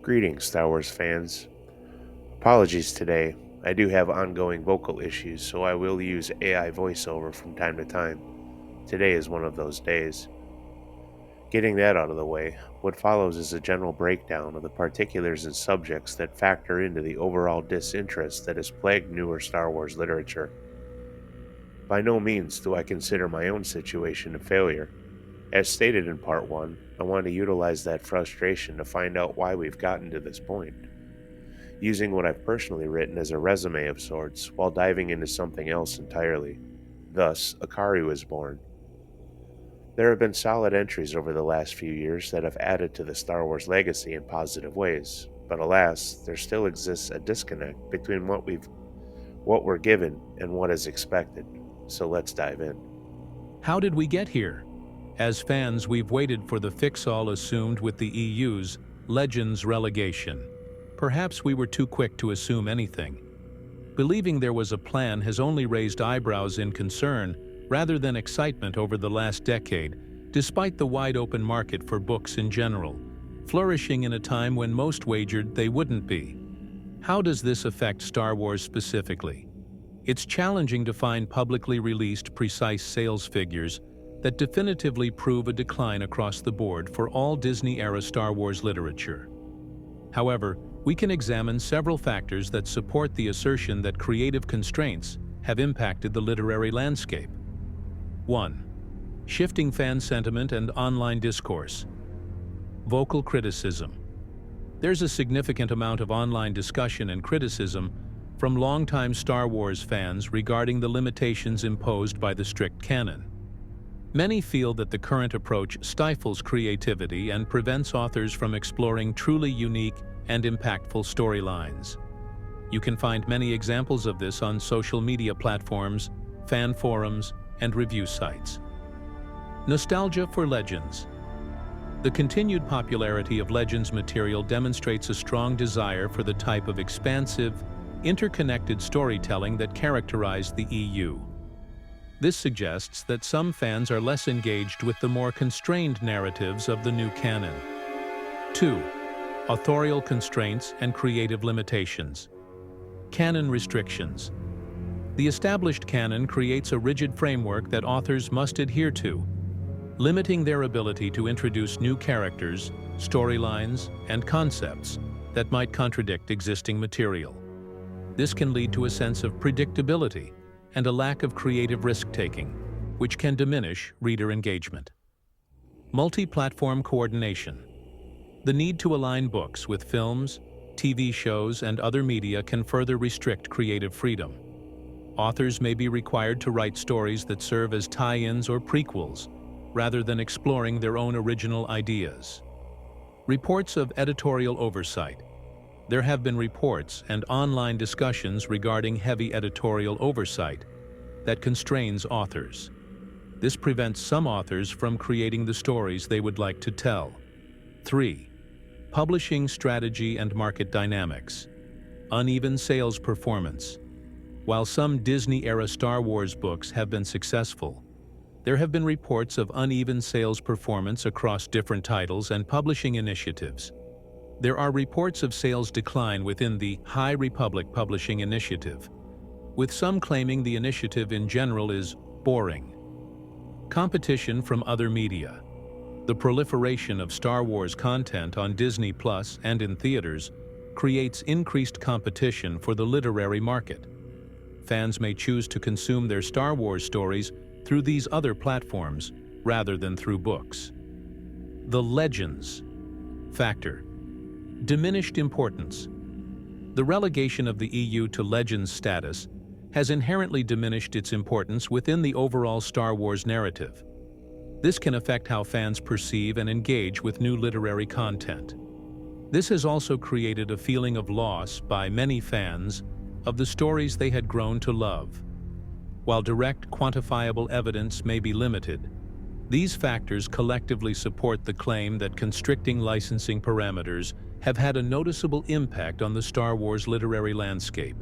Greetings, Star Wars fans. Apologies today. I do have ongoing vocal issues, so I will use AI voiceover from time to time. Today is one of those days. Getting that out of the way, what follows is a general breakdown of the particulars and subjects that factor into the overall disinterest that has plagued newer Star Wars literature. By no means do I consider my own situation a failure. As stated in Part 1, I want to utilize that frustration to find out why we've gotten to this point, using what I've personally written as a resume of sorts while diving into something else entirely. Thus, Akari was born. There have been solid entries over the last few years that have added to the Star Wars legacy in positive ways, but alas, there still exists a disconnect between what we're given and what is expected. So let's dive in. How did we get here? As fans, we've waited for the fix-all assumed with the EU's Legends relegation. Perhaps we were too quick to assume anything. Believing there was a plan has only raised eyebrows in concern rather than excitement over the last decade, despite the wide-open market for books in general, flourishing in a time when most wagered they wouldn't be. How does this affect Star Wars specifically? It's challenging to find publicly released precise sales figures that definitively prove a decline across the board for all Disney-era Star Wars literature. However, we can examine several factors that support the assertion that creative constraints have impacted the literary landscape. 1. Shifting fan sentiment and online discourse. Vocal criticism. There's a significant amount of online discussion and criticism from longtime Star Wars fans regarding the limitations imposed by the strict canon. Many feel that the current approach stifles creativity and prevents authors from exploring truly unique and impactful storylines. You can find many examples of this on social media platforms, fan forums, and review sites. Nostalgia for Legends. The continued popularity of Legends material demonstrates a strong desire for the type of expansive, interconnected storytelling that characterized the EU. This suggests that some fans are less engaged with the more constrained narratives of the new canon. 2. Authorial constraints and creative limitations. Canon restrictions. The established canon creates a rigid framework that authors must adhere to, limiting their ability to introduce new characters, storylines, and concepts that might contradict existing material. This can lead to a sense of predictability and a lack of creative risk-taking, which can diminish reader engagement. Multi-platform coordination. The need to align books with films, TV shows, and other media can further restrict creative freedom. Authors may be required to write stories that serve as tie-ins or prequels, rather than exploring their own original ideas. Reports of editorial oversight. There have been reports and online discussions regarding heavy editorial oversight that constrains authors. This prevents some authors from creating the stories they would like to tell. 3. Publishing strategy and market dynamics. Uneven sales performance. While some Disney-era Star Wars books have been successful, there have been reports of uneven sales performance across different titles and publishing initiatives. There are reports of sales decline within the High Republic Publishing Initiative, with some claiming the initiative in general is boring. Competition from other media. The proliferation of Star Wars content on Disney Plus and in theaters creates increased competition for the literary market. Fans may choose to consume their Star Wars stories through these other platforms rather than through books. The Legends factor. Diminished importance. The relegation of the EU to Legends status has inherently diminished its importance within the overall Star Wars narrative. This can affect how fans perceive and engage with new literary content. This has also created a feeling of loss by many fans of the stories they had grown to love. While direct, quantifiable evidence may be limited, these factors collectively support the claim that constricting licensing parameters have had a noticeable impact on the Star Wars literary landscape.